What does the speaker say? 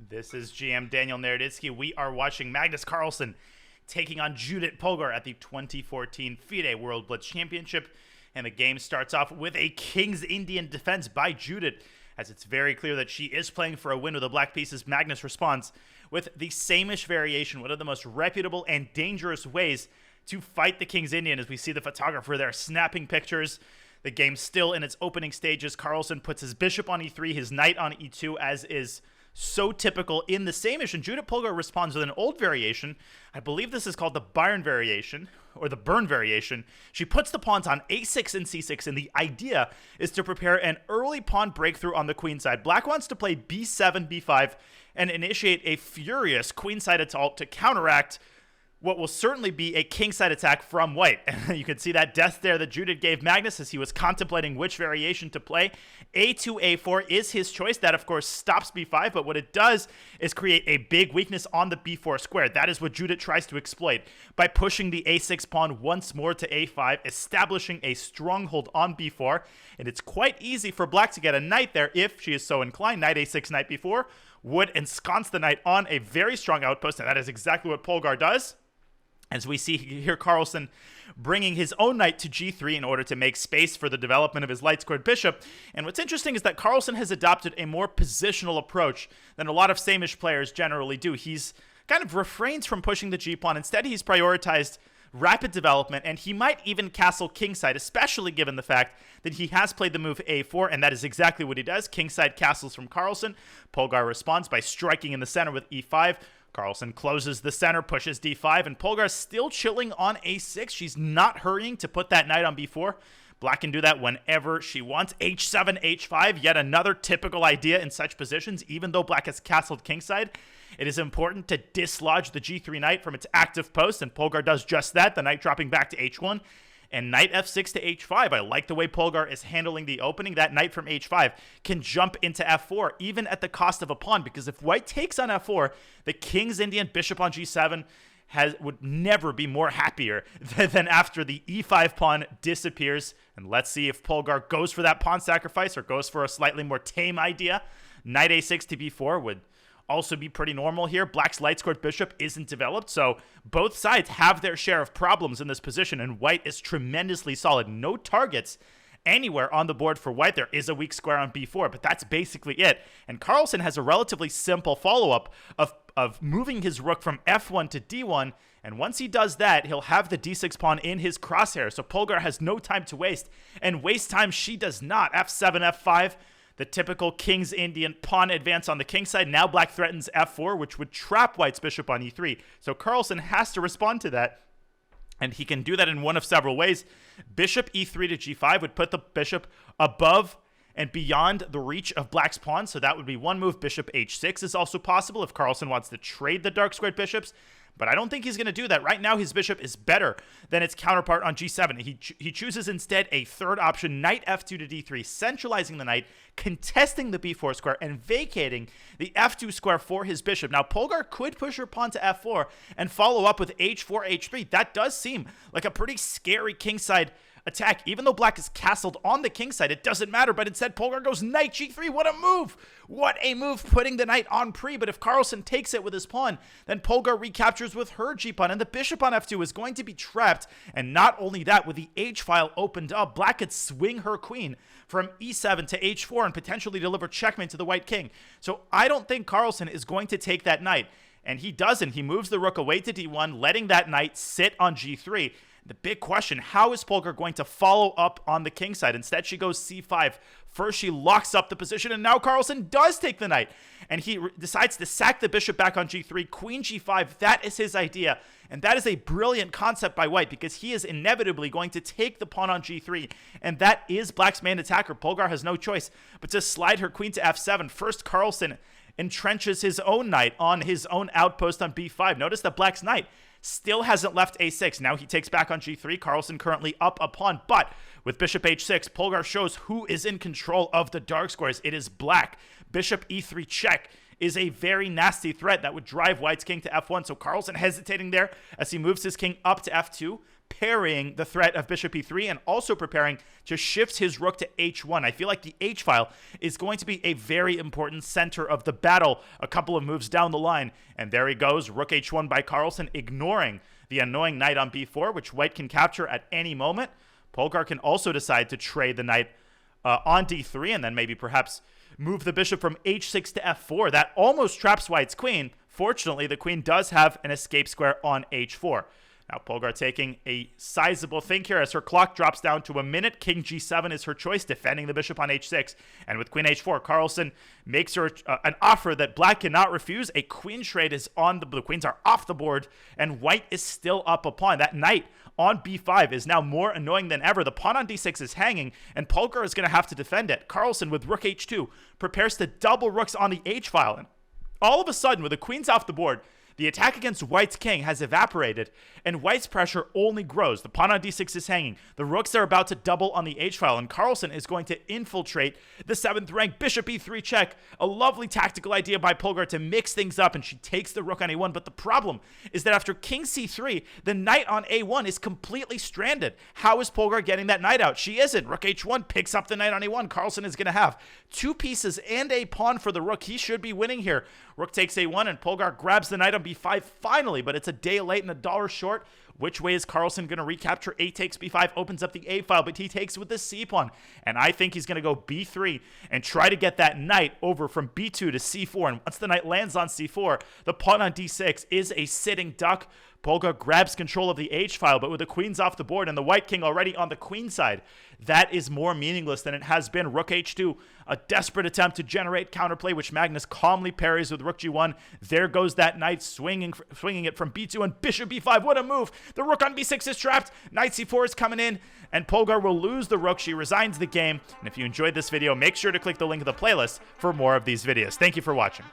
This is GM Daniel Naroditsky. We are watching Magnus Carlsen taking on Judit Polgar at the 2014 FIDE World Blitz Championship. And the game starts off with a King's Indian defense by Judit, as it's very clear that she is playing for a win with the black pieces. Magnus responds with the same-ish variation, one of the most reputable and dangerous ways to fight the King's Indian, as we see the photographer there snapping pictures. The game's still in its opening stages. Carlsen puts his bishop on e3, his knight on e2, as is so typical in the same-ish, and Judit Polgar responds with an old variation. I believe this is called the Byron variation, or the Burn variation. She puts the pawns on a6 and c6, and the idea is to prepare an early pawn breakthrough on the queen side. Black wants to play b7, b5, and initiate a furious queenside assault to counteract what will certainly be a kingside attack from white. And you can see that death there that Judit gave Magnus as he was contemplating which variation to play. A2, A4 is his choice. That, of course, stops b5, but what it does is create a big weakness on the b4 square. That is what Judit tries to exploit by pushing the a6 pawn once more to a5, establishing a stronghold on b4. And it's quite easy for black to get a knight there if she is so inclined. Knight a6, knight b4 would ensconce the knight on a very strong outpost, and that is exactly what Polgar does. As we see here, Carlsen bringing his own knight to g3 in order to make space for the development of his light-squared bishop. And what's interesting is that Carlsen has adopted a more positional approach than a lot of same-ish players generally do. He's kind of refrains from pushing the g-pawn. Instead, he's prioritized rapid development, and he might even castle kingside, especially given the fact that he has played the move a4, and that is exactly what he does. Kingside castles from Carlsen. Polgar responds by striking in the center with e5. Carlsen closes the center, pushes d5, and Polgar's still chilling on a6. She's not hurrying to put that knight on b4. Black can do that whenever she wants. h7, h5, yet another typical idea in such positions. Even though black has castled kingside, it is important to dislodge the g3 knight from its active post, and Polgar does just that, the knight dropping back to h1. And knight f6 to h5. I like the way Polgar is handling the opening. That knight from h5 can jump into f4, even at the cost of a pawn, because if white takes on f4, the King's Indian bishop on g7 would never be more happier than after the e5 pawn disappears. And let's see if Polgar goes for that pawn sacrifice or goes for a slightly more tame idea. Knight a6 to b4 would also be pretty normal here. Black's light-scored bishop isn't developed, so both sides have their share of problems in this position, and white is tremendously solid. No targets anywhere on the board for white. There is a weak square on b4, but that's basically it. And Carlsen has a relatively simple follow-up of moving his rook from f1 to d1, and once he does that, he'll have the d6 pawn in his crosshair, so Polgar has no time to waste, and waste time she does not. f7, f5, the typical King's Indian pawn advance on the king side. Now black threatens f4, which would trap white's bishop on e3. So Carlsen has to respond to that, and he can do that in one of several ways. Bishop e3 to g5 would put the bishop above and beyond the reach of black's pawn, so that would be one move. Bishop h6 is also possible if Carlsen wants to trade the dark squared bishops, but I don't think he's going to do that. Right now, his bishop is better than its counterpart on g7. He chooses instead a third option, knight f2 to d3, centralizing the knight, contesting the b4 square, and vacating the f2 square for his bishop. Now, Polgar could push her pawn to f4 and follow up with h4, h3. That does seem like a pretty scary kingside attack. Even though black is castled on the king side, it doesn't matter, but instead Polgar goes knight g3. What a move! What a move, putting the knight on pre. But if Carlsen takes it with his pawn, then Polgar recaptures with her g-pawn, and the bishop on f2 is going to be trapped. And not only that, with the h-file opened up, black could swing her queen from e7 to h4 and potentially deliver checkmate to the white king. So I don't think Carlsen is going to take that knight, and he doesn't. He moves the rook away to d1, letting that knight sit on g3. The big question, how is Polgar going to follow up on the king side? Instead, she goes c5. First, she locks up the position, and now Carlsen does take the knight. And he decides to sack the bishop back on g3, queen g5. That is his idea. And that is a brilliant concept by white, because he is inevitably going to take the pawn on g3. And that is black's main attacker. Polgar has no choice but to slide her queen to f7. First, Carlsen entrenches his own knight on his own outpost on b5. Notice that black's knight still hasn't left a6. Now he takes back on g3. Carlsen currently up a pawn, but with bishop h6, Polgar shows who is in control of the dark squares. It is black. Bishop e3 check is a very nasty threat that would drive white's king to f1. So Carlsen hesitating there as he moves his king up to f2, parrying the threat of bishop e3 and also preparing to shift his rook to h1. I feel like the h-file is going to be a very important center of the battle a couple of moves down the line. And there he goes, rook h1 by Carlsen, ignoring the annoying knight on b4, which white can capture at any moment. Polgar can also decide to trade the knight on d3 and then maybe perhaps move the bishop from h6 to f4. That almost traps white's queen. Fortunately, the queen does have an escape square on h4. Now, Polgar taking a sizable think here as her clock drops down to a minute. King g7 is her choice, defending the bishop on h6. And with queen h4, Carlsen makes her an offer that black cannot refuse. A queen trade is on the blue. Queens are off the board, and white is still up a pawn. That knight on b5 is now more annoying than ever. The pawn on d6 is hanging, and Polgar is going to have to defend it. Carlsen, with rook h2, prepares to double rooks on the h-file. And all of a sudden, with the queens off the board, the attack against white's king has evaporated, and white's pressure only grows. The pawn on d6 is hanging. The rooks are about to double on the h-file, and Carlsen is going to infiltrate the 7th rank. Bishop e3 check. A lovely tactical idea by Polgar to mix things up, and she takes the rook on a1. But the problem is that after king c3, the knight on a1 is completely stranded. How is Polgar getting that knight out? She isn't. Rook h1 picks up the knight on a1. Carlsen is going to have 2 pieces and a pawn for the rook. He should be winning here. Rook takes a1, and Polgar grabs the knight on b5 finally, but it's a day late and a dollar short. Which way is Carlsen going to recapture? A takes b5, opens up the a file, but he takes with the c pawn. And I think he's going to go b3 and try to get that knight over from b2 to c4. And once the knight lands on c4, the pawn on d6 is a sitting duck. Polgar grabs control of the h-file, but with the queens off the board and the white king already on the queen side, that is more meaningless than it has been. Rook h2, a desperate attempt to generate counterplay, which Magnus calmly parries with rook g1. There goes that knight, swinging it from b2 and bishop b5. What a move! The rook on b6 is trapped. Knight c4 is coming in, and Polgar will lose the rook. She resigns the game. And if you enjoyed this video, make sure to click the link in the playlist for more of these videos. Thank you for watching.